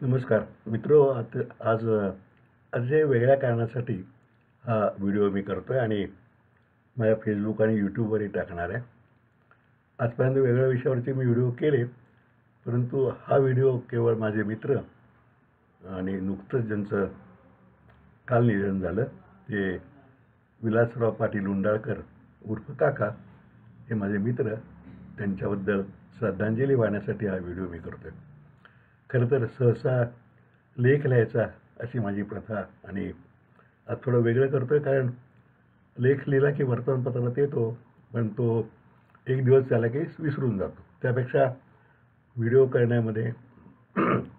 नमस्कार मित्रो. आज अतिशय वेगळ्या कारणासाठी हा व्हिडिओ मी करतो आहे आणि माझ्या फेसबुक आणि यूट्यूबवरही टाकणार आहे. आजपर्यंत वेगळ्या विषयावरचे मी व्हिडिओ केले, परंतु हा व्हिडिओ केवळ माझे मित्र आणि नुकतंच ज्यांचं काल निधन झालं ते विलासराव पाटील उंडाळकर उर्फ काका हे माझे मित्र, त्यांच्याबद्दल श्रद्धांजली वाहण्यासाठी हा व्हिडिओ मी करतो आहे. खरं तर सहसा लेख लिहायचा अशी माझी प्रथा आणि आज थोडं वेगळं करतो आहे, कारण लेख लिहिला की वर्तमानपत्रात येतो, पण तो एक दिवस झाला की विसरून जातो. त्यापेक्षा व्हिडिओ करण्यामध्ये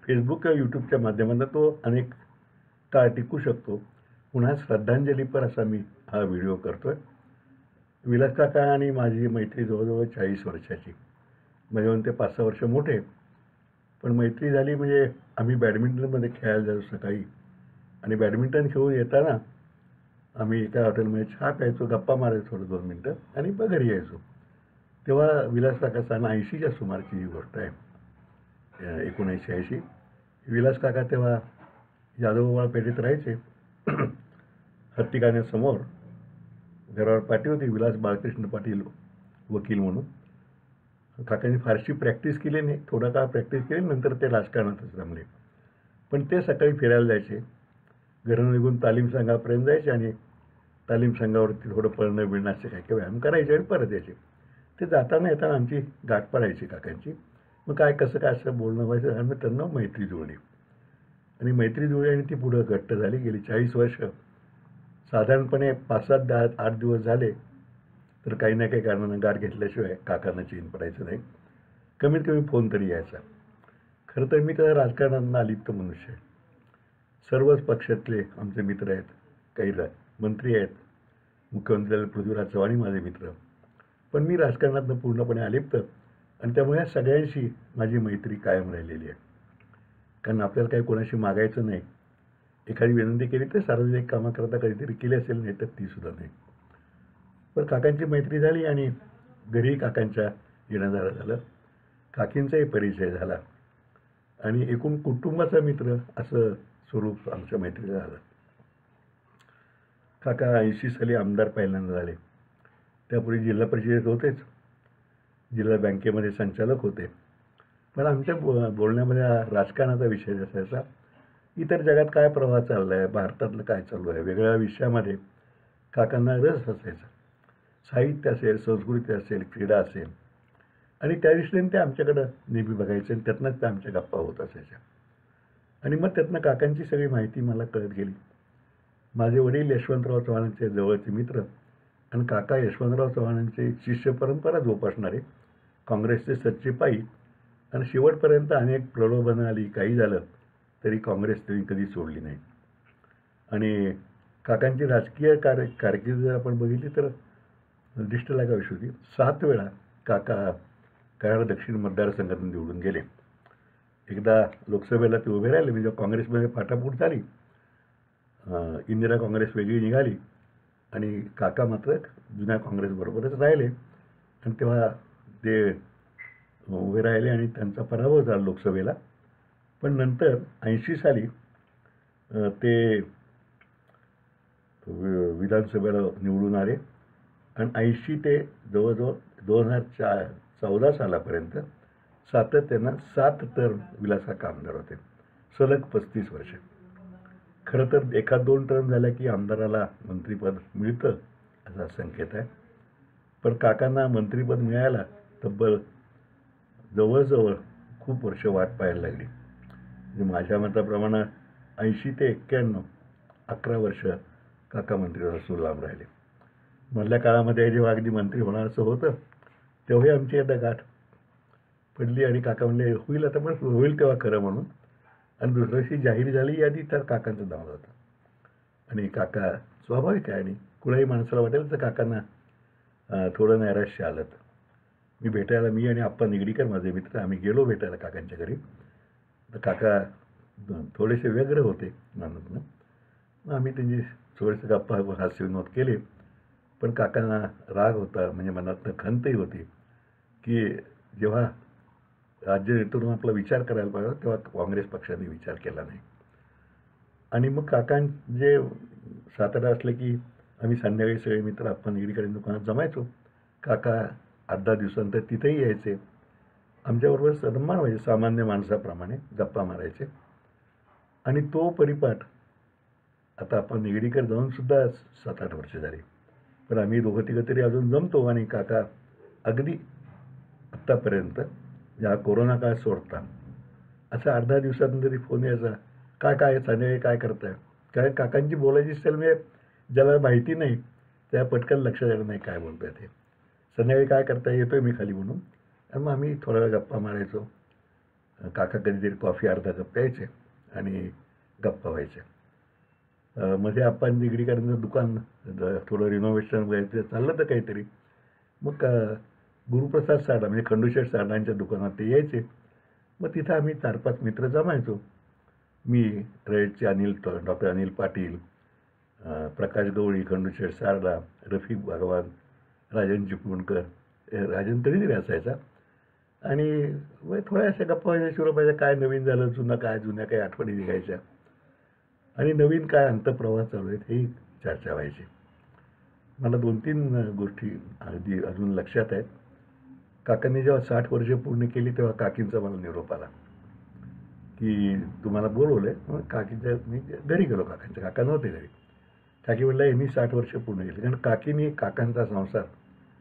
फेसबुक किंवा यूट्यूबच्या माध्यमातून तो अनेक काळ टिकू शकतो. पुन्हा श्रद्धांजलीपर असा मी हा व्हिडिओ करतो आहे. विलास काका आणि माझी मैत्री जवळजवळ 40 वर्षाची, माझ्याहून ते 5-6 वर्ष मोठे. पण मैत्री झाली म्हणजे आम्ही बॅडमिंटनमध्ये खेळायला जायचो सकाळी, आणि बॅडमिंटन खेळून येताना आम्ही एका हॉटेलमध्ये चहा प्यायचो, गप्पा मारायचो थोडं 2 मिनटं आणि मग घरी यायचो. तेव्हा विलास काका सन 80च्या सुमारची ही गोष्ट आहे. 1980. विलास काका तेव्हा यादवबाळ पेठेत राहायचे. हत्तीखान्यासमोर घरावर पाटी होती, विलास बाळकृष्ण पाटील वकील म्हणून. काकांनी फारशी प्रॅक्टिस केली नाही, थोडा काळ प्रॅक्टिस केली, नंतर ते राजकारणातच रमले. पण ते सकाळी फिरायला जायचे, घरून निघून तालीम संघापर्यंत जायचे आणि तालीम संघावरती थोडं पळणं बिळणं असे काही काही व्यायाम करायचे आणि परत यायचे. ते जाताना येताना आमची गाठ पडायची काकांची. मग काय कसं काय असं बोलणं व्हायचं आणि त्यांना मैत्री जुळली आणि मैत्री जुळली आणि ती पुढं घट्ट झाली. गेली 40 वर्ष. साधारणपणे 5-7-8 दिवस झाले तर काही ना काही कारणानं गाठ घेतल्याशिवाय काकांना चैन पडायचं नाही. कमीत कमी फोन तरी यायचा. खरं तर मी तर राजकारणात अलिप्त मनुष्य आहे. सर्वच पक्षातले आमचे मित्र आहेत, काही मंत्री आहेत, मुख्यमंत्री पृथ्वीराज चव्हाण माझे मित्र. पण मी राजकारणातनं पूर्णपणे अलिप्त, आणि त्यामुळे सगळ्यांशी माझी मैत्री कायम राहिलेली आहे. कारण आपल्याला काही कोणाशी मागायचं नाही. एखादी विनंती केली तर सार्वजनिक कामाकरता कधीतरी केली असेल, नाही तर तीसुद्धा नाही. पण काकांची मैत्री झाली आणि घरी काकांच्या येणं-जाणं झालं. काकींचाही परिचय झाला आणि एकूण कुटुंबाचा मित्र असं स्वरूप आमच्या मैत्रीचं झालं. काका 80 साली आमदार पहिल्यांदा झाले. त्यापूर्वी जिल्हा परिषदेत होतेच, जिल्हा बँकेमध्ये संचालक होते. पण आमच्या बोलण्यामध्ये राजकारणाचा विषय असायचा. इतर जगात काय प्रवाह चालला आहे, भारतातलं काय चालू आहे, वेगळ्या विषयामध्ये काकांना रस असायचा. साहित्य असेल, संस्कृती असेल, क्रीडा असेल, आणि त्या दृष्टीने ते आमच्याकडं नेहमी बघायचे आणि त्यातनंच त्या आमच्या गप्पा होत असायच्या. आणि मग त्यातनं काकांची सगळी माहिती मला कळत गेली. माझे वडील यशवंतराव चव्हाणांचे जवळचे मित्र आणि काका यशवंतराव चव्हाणांचे शिष्य परंपरा जोपासणारे, काँग्रेसचे सच्चे पायी, आणि शेवटपर्यंत अनेक प्रलोभनं आली, काही झालं तरी काँग्रेस त्यांनी कधी सोडली नाही. आणि काकांची राजकीय कारकीर्द जर आपण बघितली तर दृष्ट लागावीशी होती. 7 वेळा काका कराड दक्षिण मतदारसंघातून निवडून गेले. एकदा लोकसभेला ते उभे राहिले, म्हणजे काँग्रेसमध्ये फाटाफूट झाली, इंदिरा काँग्रेस वेगळी निघाली आणि काका मात्र जुन्या काँग्रेसबरोबरच राहिले. आणि तेव्हा ते उभे राहिले आणि त्यांचा पराभव झाला लोकसभेला. पण नंतर 80 साली ते विधानसभेला निवडून आले आणि 80 ते जवळजवळ 2014 सालापर्यंत सातत्यानं 7 टर्म विलास काका आमदार होते, सलग 35 वर्ष. खरं तर 1-2 टर्म झाल्या की आमदाराला मंत्रिपद मिळतं असा संकेत आहे. पण काकांना मंत्रिपद मिळायला तब्बल जवळजवळ खूप वर्ष वाट पाहायला लागली. म्हणजे माझ्या मताप्रमाणे 80 ते 91 11 वर्ष काका मंत्रिपदापासून लांब राहिले. मधल्या काळामध्ये जेव्हा अगदी मंत्री होणार असं होतं तेव्हाही आमची एकदा गाठ पडली आणि काका म्हणले होईल आता, पण होईल तेव्हा खरं म्हणून. आणि दुसऱ्या दिवशी जाहीर झाली यादी तर काकांचं नाव होतं. आणि काका स्वाभाविक आहे, आणि कुणाही माणसाला वाटेल तर काकांना थोडं नैराश्य आलं. मी आणि आप्पा निगडीकर माझे मित्र आम्ही गेलो भेटायला काकांच्या घरी. तर काका थोडेसे व्यग्र होते मनातनं. मग आम्ही त्यांची थोडेसे गप्पा हास्यविनोद केले. पण काकांना राग होता, म्हणजे मनातनं खंतही होती की जेव्हा राज्य नेतृत्वानं आपला विचार करायला पाहिजे, तेव्हा काँग्रेस पक्षाने विचार केला नाही. आणि मग काकांचे सातारा असले की आम्ही संध्याकाळी सगळे मित्र आपण निगडीकडे दुकानात जमायचो. काका 8-10 दिवसानंतर तिथेही यायचे. आमच्याबरोबर सन्मान व्हायचे, सामान्य माणसाप्रमाणे गप्पा मारायचे. आणि तो परिपाठ आता आपण निगडीकडे जाऊन सुद्धा 7-8 वर्ष झाली, पण आम्ही दोघं तिघं तरी अजून जमतो. आणि काका अगदी आत्तापर्यंत या कोरोना काळ सोडता असं 8-10 दिवसातून तरी फोन यायचा, काय संध्याकाळी काय करताय. कारण काकांची बोलायची स्टाईल म्हणजे ज्याला माहिती नाही त्या पटकन लक्षात येणार नाही काय बोलतोय ते. संध्याकाळी काय करताय, येतोय मी खाली म्हणून. आणि मग आम्ही थोड्या वेळ गप्पा मारायचो. काका कधीतरी कॉफी अर्धा कप प्यायचे आणि गप्पा व्हायचे. मध्ये आपण निगडीकरांचं दुकान थोडं रिनोव्हेशन वगैरे चाललं तर काहीतरी, मग गुरुप्रसाद साडा म्हणजे खंडूशेठ साडांच्या दुकानात ते यायचे. मग तिथं आम्ही 4-5 मित्र जमायचो. मी, रयतचे डॉक्टर अनिल पाटील, प्रकाश गवळी, खंडूशेठ सारडा, रफिक भगवान, राजन चिपळूणकर, राजन कधीतरी असायचा. आणि मग थोड्या अशा गप्पा व्हायच्या, शिवराबाईच्या काय नवीन झालं, जुन्या काही आठवणी निघायच्या. आणि नवीन काय अंतप्रवाह चालू आहेत ही चर्चा व्हायची. मला 2-3 गोष्टी अगदी अजून लक्षात आहेत. काकांनी जेव्हा 60 वर्ष पूर्ण केली तेव्हा काकींचा मला निरोप आला की तुम्हाला बोलवलंय. मग काकीच्या मी घरी गेलो. काका नव्हते घरी. काकी म्हणलं यांनी 60 वर्ष पूर्ण केली. कारण काकींनी काकांचा संसार,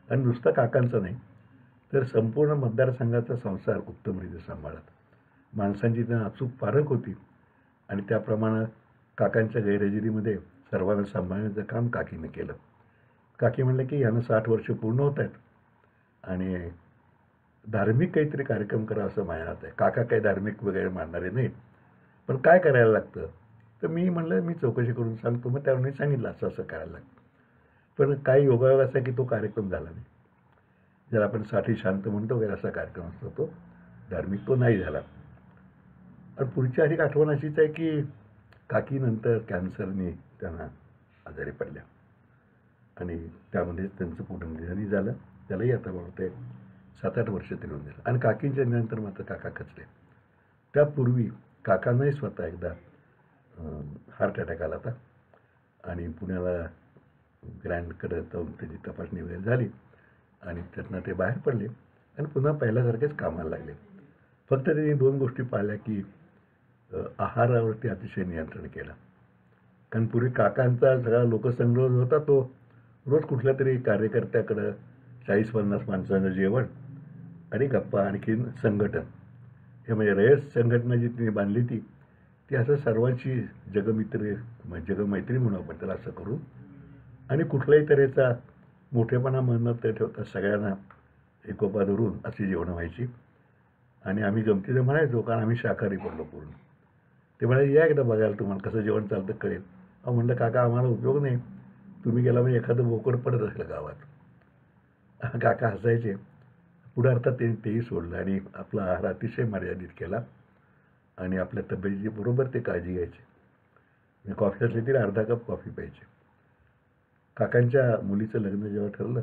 आणि नुसता काकांचा नाही तर संपूर्ण मतदारसंघाचा संसार उत्तमरीत्या सांभाळत. माणसांची त्यांना अचूक पारख होती आणि त्याप्रमाणे काकांच्या गैरहजेरीमध्ये सर्वांना सांभाळण्याचं काम काकीनं केलं. काकी म्हणलं की यानं 60 वर्ष पूर्ण होत आहेत आणि धार्मिक काहीतरी कार्यक्रम करा असं माझ्यात आहे. काका काही धार्मिक वगैरे मानणारे नाहीत, पण काय करायला लागतं. तर मी म्हणलं मी चौकशी करून सांगतो. मग त्यावेळी सांगितलं असं असं करायला लागतं. पण काही योगायोग असा की तो कार्यक्रम झाला नाही. ज्याला आपण साठी शांत म्हणतो वगैरे असा कार्यक्रम असतो, तो धार्मिक तो नाही झाला. आणि पुढची अधिक आठवण अशीच आहे की काकीनंतर कॅन्सरने त्यांना आजारी पडल्या आणि त्यामध्येच त्यांचं पुनर्निधनही झालं. त्यालाही आता बोलते 7-8 वर्ष तरी होऊन गेलं. आणि काकींच्या नंतर मात्र काका खचले. त्यापूर्वी काकांनाही स्वतः एकदा हार्ट अटॅक आला होता आणि पुण्याला ग्रँडकडे जाऊन त्याची तपासणी वगैरे झाली आणि त्यातनं ते बाहेर पडले आणि पुन्हा पहिल्यासारखेच कामाला लागले. फक्त त्यांनी 2 गोष्टी पाळल्या की आहारावरती अतिशय नियंत्रण केलं. कारण पूर्वी काकांचा सगळा लोकसंग्रह होता तो रोज कुठल्या तरी कार्यकर्त्याकडं 40-50 माणसांचं जेवण आणि गप्पा, आणखीन संघटन. हे म्हणजे रयत संघटना जी तिने बांधली ती असं सर्वांची जगमैत्री म्हणून आपण त्याला असं करू आणि कुठल्याही तऱ्हेचा मोठेपणा न ठेवता सगळ्यांना एकोपा धरून अशी जेवणं व्हायची. आणि आम्ही गमतीनं म्हणायचो, कारण आम्ही शाकाहारी पडलो पूर्ण. ते म्हणाले या एकदा बघायला तुम्हाला कसं जेवण चालतं कळेल. म्हणलं काका आम्हाला उपयोग नाही, तुम्ही गेला म्हणजे एखादं बोकड पडत असेल गावात. काका हसायचे. पुढे अर्थात तेही सोडलं आणि आपला आहार अतिशय मर्यादित केला आणि आपल्या तब्येतीची बरोबर ते काळजी घ्यायचे. कॉफी असली तरी अर्धा कप कॉफी प्यायचे. काकांच्या मुलीचं लग्न जेव्हा ठरलं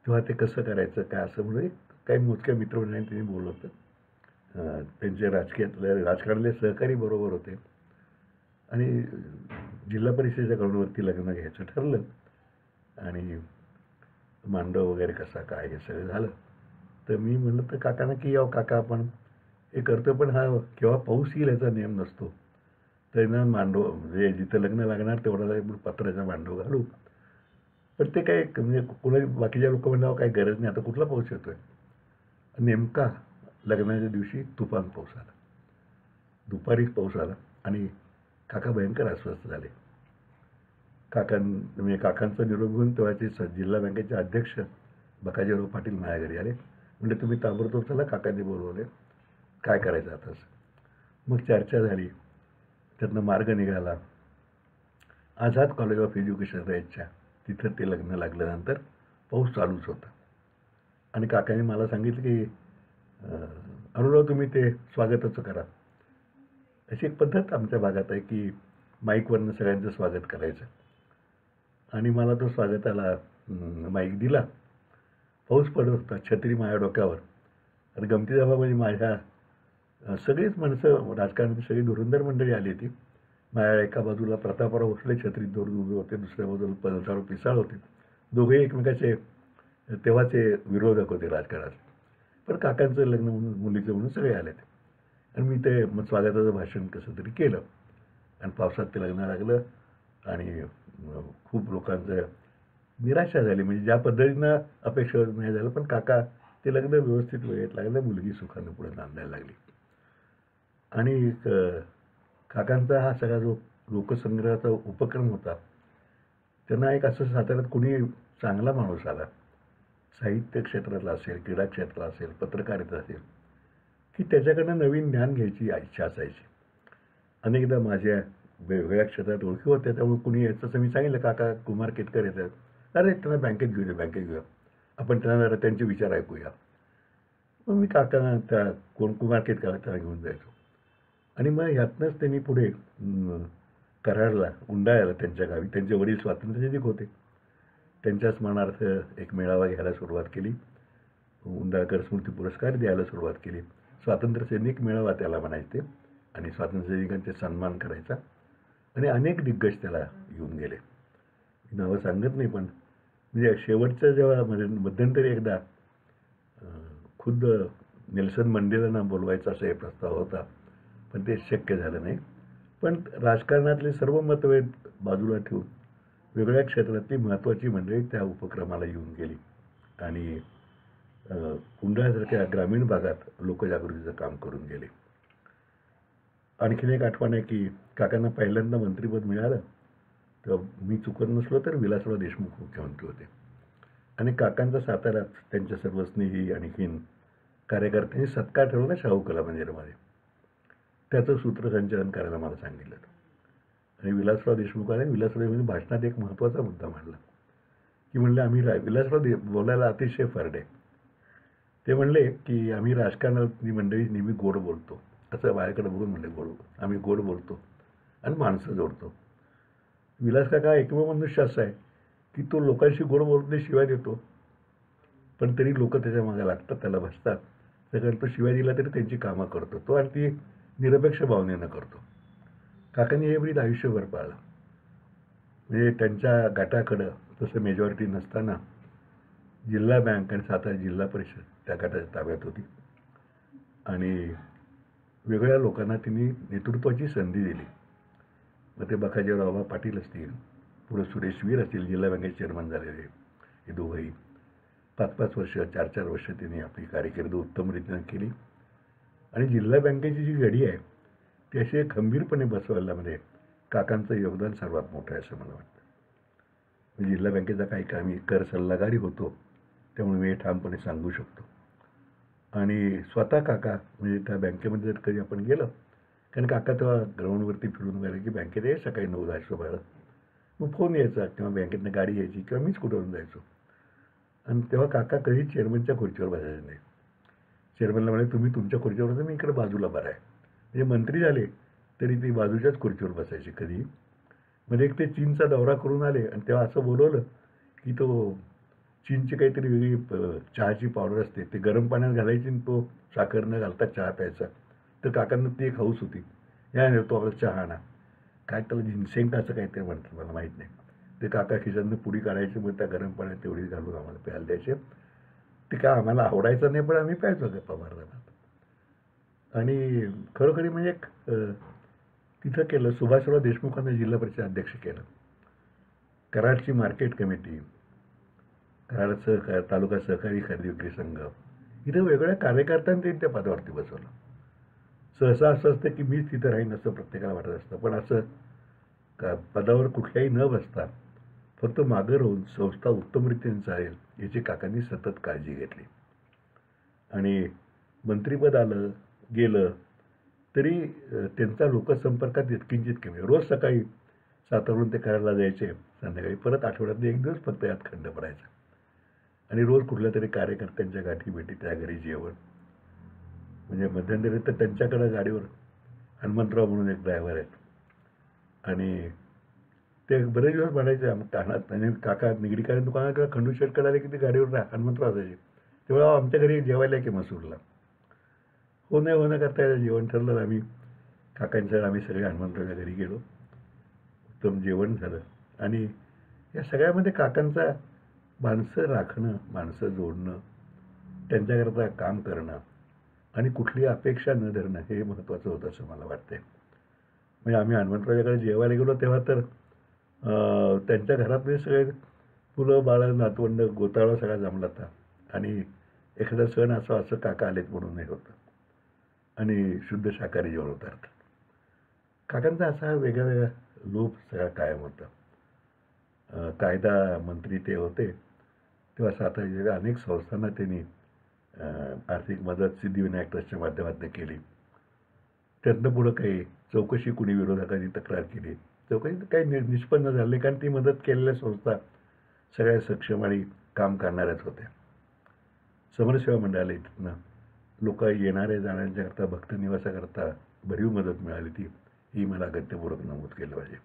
तेव्हा ते कसं करायचं काय असं म्हणून काही मोजक्या मित्रमंडळींनी त्यांनी बोलवलं. त्यांचे राजकारणातले सहकारी बरोबर होते आणि जिल्हा परिषदेच्या ग्राउंडवरती लग्न घ्यायचं ठरलं आणि मांडव वगैरे कसा काय हे सगळं झालं. तर मी म्हणलं तर काकांना की यावं काका आपण हे करतो, पण हा केव्हा पाऊस येईल याचा नियम नसतो. त्यांना मांडव म्हणजे जिथं लग्न लागणार तेवढा पत्र्याचा मांडव घालू. पण ते काय म्हणजे कोणी बाकीच्या लोक म्हणल्यावर काही गरज नाही, आता कुठला पाऊस येतोय. नेमका लग्नाच्या दिवशी तुफान पाऊस आला. दुपारीच पाऊस आला आणि काका भयंकर अस्वस्थ झाले. म्हणजे काकांचा निरोप घेऊन तेव्हाचे जिल्हा बँकेचे अध्यक्ष बकाजीराव पाटील माझ्या घरी आले. म्हणजे तुम्ही ताबडतोब चला, काकांनी बोलवले, काय करायचं आता. मग चर्चा झाली, त्यातनं मार्ग निघाला. आझाद कॉलेज ऑफ एज्युकेशन रयतच्या तिथं ते लग्न लागल्यानंतर पाऊस चालूच होता आणि काकांनी मला सांगितलं की अनुराव तुम्ही ते स्वागताचं करा. अशी एक पद्धत आमच्या भागात आहे की माईकवरनं सगळ्यांचं स्वागत करायचं. आणि मला तो स्वागताला माईक दिला. पाऊस पडत होता, छत्री माझ्या डोक्यावर आणि गमतीचा बाब म्हणजे माझ्या सगळीच माणसं राजकारणाची सगळी धुरंधर मंडळी आली होती. माझ्या एका बाजूला प्रतापराव भोसले छत्रीत धरून उभे होते, दुसऱ्या बाजूला पलसाराव पिसाळ होते. दोघेही एकमेकाचे तेव्हाचे विरोधक होते राजकारणात. पण काकांचं लग्न म्हणून मुलीचं म्हणून सगळे आले आणि मी ते मग स्वागताचं भाषण कसं तरी केलं आणि पावसात ते लग्न लागलं आणि खूप लोकांचं निराशा झाली. म्हणजे ज्या पद्धतीनं अपेक्षा नाही झालं, पण काका ते लग्न व्यवस्थित वेळेत लागलं, मुलगी सुखानं पुढे नांदायला लागली. आणि काकांचा हा सगळा जो लोकसंग्रहाचा उपक्रम होता, त्यांना एक असं साताऱ्यात कुणी चांगला माणूस आला, साहित्य क्षेत्रातला असेल, क्रीडा क्षेत्रात असेल, पत्रकारिता असेल, की त्याच्याकडनं नवीन ज्ञान घ्यायची इच्छा असायची. अनेकदा माझ्या वेगवेगळ्या क्षेत्रात ओळखी होत्या, त्यामुळे कुणी यायचं असं मी सांगितलं, काका कुमार केतकर येतात, अरे त्यांना बँकेत घेऊया, आपण त्यांना जरा त्यांचे विचार ऐकूया. मग मी काकांना त्या कुमार केतकरला त्यांना घेऊन जायचो आणि मग ह्यातनंच त्यांनी पुढे कराडला, उंडाळ्याला त्यांच्या गावी त्यांचे वडील स्वातंत्र्यसैनिक होते, त्यांच्या स्मरणार्थ एक मेळावा घ्यायला सुरुवात केली. उंडाळकर स्मृती पुरस्कार द्यायला सुरुवात केली. स्वातंत्र्यसैनिक मेळावा त्याला म्हणायचे आणि स्वातंत्र्यसैनिकांचे सन्मान करायचा आणि अनेक दिग्गज त्याला येऊन गेले. नावं सांगत नाही, पण म्हणजे शेवटच्या जेव्हा मध्यंतरी एकदा खुद्द नेल्सन मंडेलांना बोलवायचा असा एक प्रस्ताव होता, पण ते शक्य झालं नाही. पण राजकारणातले सर्व मतभेद बाजूला ठेवून वेगळ्या क्षेत्रातली महत्त्वाची मंडळी त्या उपक्रमाला येऊन गेली आणि उंडाळ्यासारख्या ग्रामीण भागात लोकजागृतीचं काम करून गेले. आणखीन एक आठवण आहे की काकांना पहिल्यांदा मंत्रिपद मिळालं तेव्हा मी चुकत नसलो तर विलासराव देशमुख मुख्यमंत्री होते आणि काकांचा साताऱ्यात त्यांच्या सर्व स्नेही आणखीन कार्यकर्त्यांनी सत्कार ठेवला शाहू कला मंदिरामध्ये. त्याचं सूत्रसंचालन करायला मला सांगितलं आणि विलासराव देशमुखाने विलासराव भाषणात एक महत्त्वाचा मुद्दा मांडला की म्हणले आम्ही विलासराव बोलायला अतिशय फरडे. ते म्हणले की आम्ही राजकारणातली मंडळी नेहमी गोड बोलतो, असं माझ्याकडे बघून म्हणले आम्ही गोड बोलतो आणि माणसं जोडतो. विलास काका एकमेव मनुष्य असा आहे की तो लोकांशी गोड बोलतो, शिवाय देतो, पण तरी लोक त्याच्या मागे लागतात, त्याला बसतात. त्याकडे तो शिवाय दिला तरी त्यांची कामं करतो तो आणि ती निरपेक्ष भावनेनं करतो. काकांनी हे ब्रीद आयुष्यभर पाळलं. म्हणजे त्यांच्या गटाकडं तसं मेजॉरिटी नसताना जिल्हा बँक आणि सातारा जिल्हा परिषद त्या गटाच्या ताब्यात होती आणि वेगळ्या लोकांना त्यांनी नेतृत्वाची संधी दिली. मग ते बकाजीराव पाटील असतील, पुढे सुरेश वीर असतील, जिल्हा बँकेचे चेअरमन झालेले, हे दोघंही 5-5 वर्ष 4-4 वर्ष त्यांनी आपली कारकीर्द उत्तम रीतीनं केली आणि जिल्हा बँकेची जी घडी आहे ती अशी खंबीरपणे बसवण्यामध्ये काकांचं योगदान सर्वात मोठं आहे असं मला वाटतं. जिल्हा बँकेचा काही काळ मी कर सल्लागारी होतो, त्यामुळे मी हे ठामपणे सांगू शकतो. आणि स्वतः काका म्हणजे त्या बँकेमध्ये जर कधी आपण गेलं, कारण काका तेव्हा ग्राउंडवरती फिरून गेलं की बँकेत आहे सकाळी 9-10 मग फोन यायचा किंवा बँकेतनं गाडी यायची किंवा मीच कुठवरून जायचो आणि तेव्हा काका कधी चेअरमनच्या खुर्चीवर बसायचे नाही. चेअरमनला म्हणे तुम्ही तुमच्या खुर्चीवर बसा, मी इकडे बाजूला बरं आहे. म्हणजे मंत्री झाले तरी ती बाजूच्याच खुर्चीवर बसायची कधी. म्हणजे एक ते चीनचा दौरा करून आले आणि तेव्हा असं बोलवलं की तो चीनची काहीतरी वेगळी चहाची पावडर असते, ते गरम पाण्यात घालायची आणि तो साखर न घालता चहा प्यायचा. तर काकांना ती एक हौस होती, या तो आपला चहा आणा, काय त्याला जिनसेंट असं काहीतरी म्हणतात मला माहीत नाही. ते काका खिशातनं पुडी काढायची, मग त्या गरम पाण्यात तेवढी घालून आम्हाला प्यायला द्यायचे. ते काय आम्हाला आवडायचं नाही, पण आम्ही प्यायचो गप्पा मारताना. आणि खरोखरी म्हणजे तिथं केलं. सुभाषराव देशमुखांना जिल्हा परिषद अध्यक्ष केलं. कराडची मार्केट कमिटी, कराड तालुका सहकारी खरेदी विक्री संघ, इथं वेगवेगळ्या कार्यकर्त्यांनी त्यांनी त्या पदावरती बसवलं. सहसा असं असतं की मीच तिथं राहीन असं प्रत्येकाला वाटत असतं, पण असं पदावर कुठल्याही न बसता फक्त मागं राहून संस्था उत्तम रीतीने चालेल याची काकांनी सतत काळजी घेतली. आणि मंत्रिपद आलं गेलं तरी त्यांचा लोकसंपर्कात किंचित कमी. रोज सकाळी सातारून ते करायला जायचे, संध्याकाळी परत आठवड्यात 1 दिवस फक्त यात खंड पडायचा आणि रोज कुठल्या तरी कार्यकर्त्यांच्या गाठी भेटी, त्या घरी जेवण. म्हणजे मध्यंतरी तर त्यांच्याकडं गाडीवर हनुमंतराव म्हणून एक ड्रायव्हर आहेत आणि ते बरेच दिवस म्हणायचे कानात. आणि काका निगडीकारण दुकानात किंवा खंडू शेटकडे आले की ते गाडीवर हनुमंतराव असायचे. तेव्हा आमच्या घरी जेवायला की मसूरला होणं करता जेवण ठरलं. आम्ही सगळे हनुमंतरावच्या घरी गेलो. उत्तम जेवण झालं आणि या सगळ्यामध्ये काकांचा माणसं राखणं, माणसं जोडणं, त्यांच्याकरता काम करणं आणि कुठली अपेक्षा न धरणं हे महत्त्वाचं होतं असं मला वाटतंय. म्हणजे आम्ही हनुमंतरावच्याकडे जेवायला गेलो तेव्हा तर त्यांच्या घरातले सगळे मुलं बाळं नातवंड गोतावळा सगळा जमला होता आणि एखादा सण असा असं काका आलेत म्हणून हे होतं आणि शुद्ध शाकाहारी जेवण होतं अर्थात. काकांचा असा वेगळा वेगळा लोभ सगळा कायम होता. कायदा मंत्री ते होते तेव्हा सातारा अनेक संस्थांना त्यांनी आर्थिक मदत सिद्धिविनायक ट्रस्टच्या माध्यमातून केली. त्यातनं पुढं काही चौकशी कुणी विरोधकांनी तक्रार केली. चौकशी काही निष्पन्न झाले कारण ती मदत केलेल्या संस्था सगळ्या सक्षम आणि काम करणाऱ्याच होत्या. समरसेवा मंडळाला इथनं लोक येणाऱ्या जाणाऱ्यांच्याकरता भक्त निवासाकरता भरीव मदत मिळाली ती ही मला अगत्यपूर्वक नमूद केलं पाहिजे.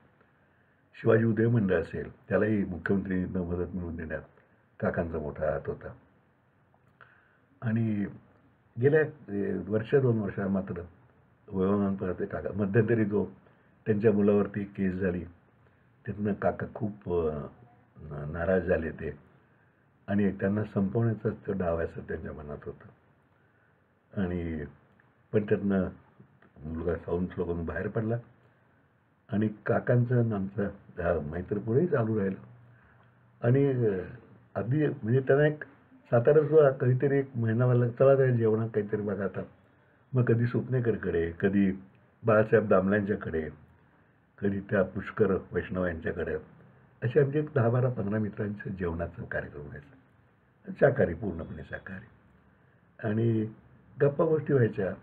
शिवाजी उदय मंडळ असेल त्यालाही मुख्यमंत्रींना मदत मिळवून देण्यात काकांचा मोठा हात होता. आणि गेल्या वर्ष 2 वर्षात मात्र वयोमानानंतर काका मध्यंतरी जो त्यांच्या मुलावरती केस झाली त्यातनं काका खूप नाराज झाले ते आणि त्यांना संपवण्याचाच तो डाव असं त्यांच्या मनात होतं. आणि पण त्यातनं मुलगा साऊंड स्लोगन बाहेर पडला आणि काकांचं आणि आमचं मैत्री पुढेही चालू राहिलं. आणि अगदी म्हणजे त्यांना एक साताऱ्यात कधीतरी एक महिनावाला चला त्या जेवणात काहीतरी बघा आता. मग कधी सुपनेकरकडे, कधी बाळासाहेब दामल्यांच्याकडे, कधी त्या पुष्कर वैष्णव यांच्याकडे असे आमचे एक 10, 12, 15 मित्रांचं जेवणाचा कार्यक्रम व्हायचा. शाकाहारी, पूर्णपणे शाकाहारी. आणि गप्पा गोष्टी व्हायच्या.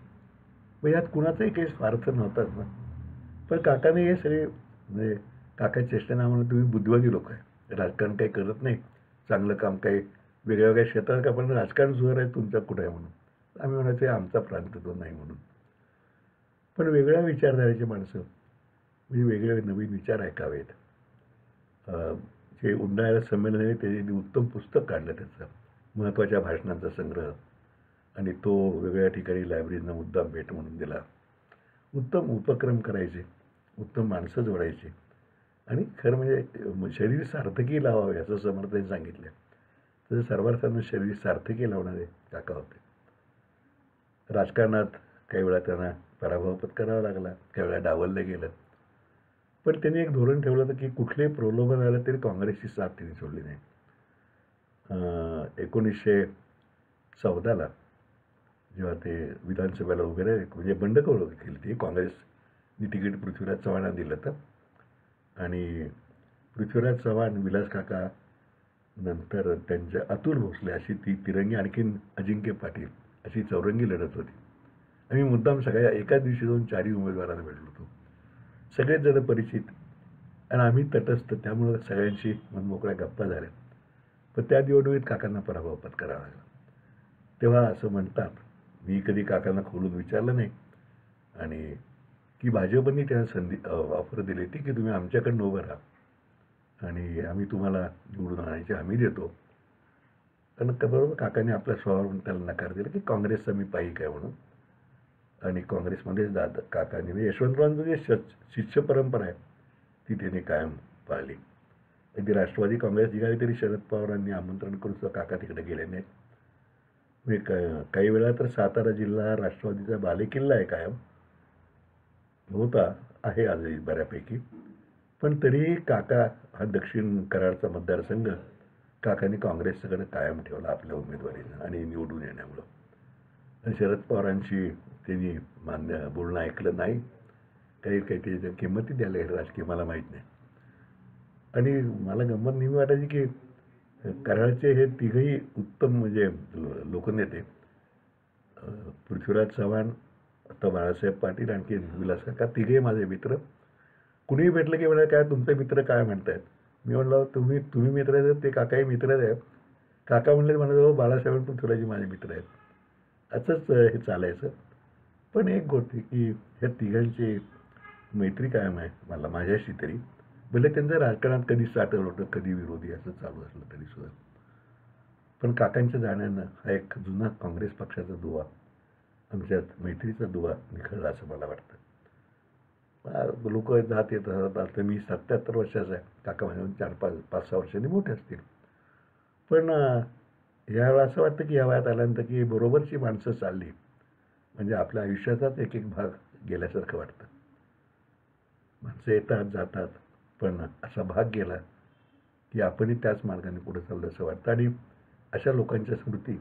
मग यात कुणाचाही काही स्वार्थ नव्हताच ना. पण काकाने हे सगळे म्हणजे काका चेष्टेनं आम्हाला तुम्ही बुद्धिवादी लोक आहे, राजकारण काही करत नाही, चांगलं काम काही वेगळ्या वेगळ्या क्षेत्रात का पण राजकारण सुधारायचं तुमच्या कुठं आहे म्हणून. आम्ही म्हणायचो आमचा प्रांत तो नाही म्हणून. पण वेगळ्या विचारधारेची माणसं म्हणजे वेगळे नवीन विचार ऐकावेत. जे उंडाळ्याला संमेलन आहे त्याचे उत्तम पुस्तक काढलं त्याचं महत्त्वाच्या भाषणांचा संग्रह आणि तो वेगळ्या ठिकाणी लायब्ररीनं मुद्दाम भेट म्हणून दिला. उत्तम उपक्रम करायचे, उत्तम माणसं जोडायची आणि खरं म्हणजे शरीर सार्थकी लावावे असं समर्थांनी सांगितलं. तसं सर्वार्थानं शरीर सार्थकी लावणारे काका होते. राजकारणात काही वेळा त्यांना पराभव पत्करावा लागला, काही वेळा डावललं गेलं. पण त्यांनी एक धोरण ठेवलं होतं की कुठलेही प्रलोभन आलं तरी काँग्रेसची साथ त्यांनी सोडली नाही. 1914ला जेव्हा ते विधानसभेला उभे राहिले म्हणजे बंडखोर केली ती काँग्रेसनी तिकीट पृथ्वीराज चव्हाणांना दिलं होतं आणि पृथ्वीराज चव्हाण, विलास काका नंतर त्यांच्या अतुल भोसले अशी ती तिरंगी आणखीन अजिंक्य पाटील अशी चौरंगी लढत होती. आम्ही मुद्दाम सगळ्या एकाच दिवशी जाऊन 4ही उमेदवारांना भेटलो होतो. सगळेच जण परिचित आणि आम्ही तटस्थ त्यामुळं सगळ्यांशी मनमोकळ्या गप्पा झाल्या. पण त्या निवडणुकीत काकांना पराभव पत्करावा लागला. तेव्हा असं म्हणतात, मी कधी काकांना खोलून विचारलं नाही आणि की भाजपने त्यांना संधी ऑफर दिली होती की तुम्ही आमच्याकडनं उभं राहा आणि आम्ही तुम्हाला निवडून आणायची हमी देतो. कारण बरोबर काकांनी आपल्या स्वभावावरून त्याला नकार दिला की काँग्रेसचा मी पाईक आहे म्हणून. आणि काँग्रेसमध्येच काकांनी म्हणजे यशवंतरावांचं जे शिष्य परंपरा आहे ती त्यांनी कायम पाळली. अगदी राष्ट्रवादी काँग्रेस निघाली तरी शरद पवारांनी आमंत्रण करून सुद्धा काका तिकडे गेले नाहीत. म्हणजे काही वेळा तर सातारा जिल्हा राष्ट्रवादीचा बालेकिल्ला आहे कायम होता, आहे आजही बऱ्यापैकी. पण तरीही काका हा दक्षिण कराडचा मतदारसंघ काकांनी काँग्रेसकडे कायम ठेवला आपल्या उमेदवारीनं आणि निवडून येण्यामुळं. आणि शरद पवारांची त्यांनी बोलणं ऐकलं नाही. काही त्याच्या किंमती द्यायला गेलं राजकीय मला माहीत नाही. आणि मला गंमत नेहमी वाटायची की कराडचे हे तिघही उत्तम म्हणजे लोकनेते पृथ्वीराज चव्हाण, आता बाळासाहेब पाटील, आणखी विलास काका तिघे माझे मित्र. कुणीही भेटलं की म्हणाले काय तुमचे मित्र काय म्हणतायत. मी म्हणलं तुम्ही मित्र आहेत ते काकाही मित्र आहेत. काका म्हणले म्हणत हो बाळासाहेब पृथ्वीराजी माझे मित्र आहेत. असंच हे चालायचं. पण एक गोष्ट की ह्या तिघांची मैत्री कायम आहे मला माझ्याशी तरी. भले त्यांचं राजकारणात कधी साटलं होतं कधी विरोधी असं चालू असलं तरी सुद्धा. पण काकांच्या जाण्यानं हा एक जुना काँग्रेस पक्षाचा दुवा आमच्यात मैत्रीचा दुवा निखळला असं मला वाटतं. लोक जात येत राहतात. आता मी 77 वर्षाचा आहे. काका माझ्याहून 4-5-6 वर्षांनी मोठे असतील. पण यावेळेला असं वाटतं की या वयात आल्यानंतर की बरोबरची माणसं चालली म्हणजे आपल्या आयुष्याचाच एक एक भाग गेल्यासारखं वाटतं. माणसं येतात जातात, पण असा भाग गेला की आपणही त्याच मार्गाने पुढे चाललो असं वाटतं. आणि अशा लोकांच्या स्मृती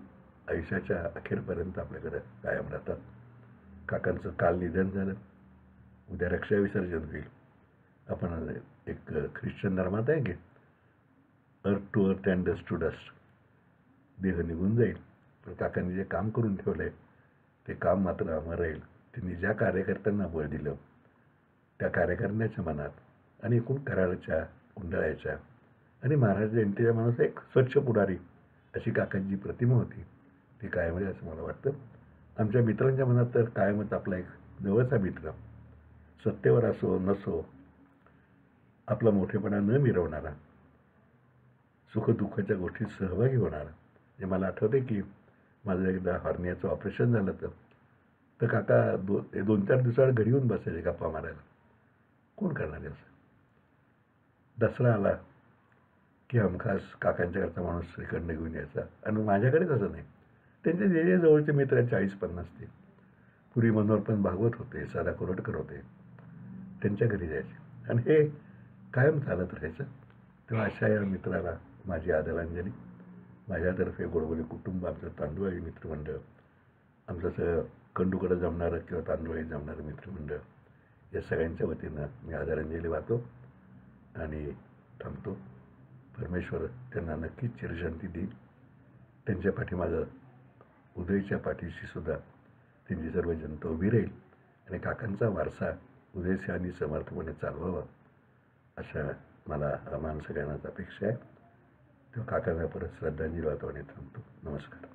आयुष्याच्या अखेरपर्यंत आपल्याकडे कायम राहतात. काकांचं काल निधन झालं. उद्या रक्षाविसर्जन होईल. आपण एक ख्रिश्चन धर्मात आहे की earth to earth and dust to dust, देह निघून जाईल, पण काकांनी जे काम करून ठेवलं आहे ते काम मात्र अमर राहील. त्यांनी ज्या कार्यकर्त्यांना बळ दिलं त्या कार्यकर्त्यांच्या मनात आणि एकूण कराडच्या, कुंडाळ्याच्या आणि महाराज जयंतीच्या मनात एक स्वच्छ पुढारी अशी काकांची प्रतिमा होती. ती कायम राहील असं मला वाटतं. आमच्या मित्रांच्या मनात तर कायमच आपला एक जवळचा मित्र, सत्तेवर असो नसो आपला मोठेपणा न मिरवणारा, सुखदुःखाच्या गोष्टीत सहभागी होणारा. म्हणजे मला आठवते की माझं एकदा हॉर्नियाचं ऑपरेशन झालं तर काका 2-4 दिवसाआड घरी येऊन बसायचे गप्पा मारायला. कोण करणार आहे असं? दसरा आला की हमखास काकांच्याकडचा माणूस श्रीखंड घेऊन यायचा. आणि माझ्याकडे तसं नाही. त्यांचे जे जे जवळचे मित्र 40-50 ते पूर्वी मनोहरपण भागवत होते, सदा कोरटकर होते, त्यांच्या घरी जायचे आणि हे कायम चालत राहायचं. तेव्हा अशा या मित्राला माझी आदरांजली. माझ्यातर्फे गोडबोले कुटुंब, आमचं तांदुळी मित्रमंडळ, आमचं सगळं खंडूकडं जमणारं किंवा तांदुळी जमणारं मित्रमंडळ, या सगळ्यांच्या वतीनं मी आदरांजली वाहतो आणि थांबतो. परमेश्वर त्यांना नक्कीच चिरशांती देईल. त्यांच्या पाठीमागं उदयच्या पाठीशी सुद्धा त्यांची सर्व जनता उभी राहील आणि काकांचा वारसा उदयसिंहांनी समर्थपणे चालवावा अशा मला आम्हाला सगळ्यांनाच अपेक्षा आहे. तेव्हा काकांना परत श्रद्धांजली वाहतो आणि थांबतो. नमस्कार.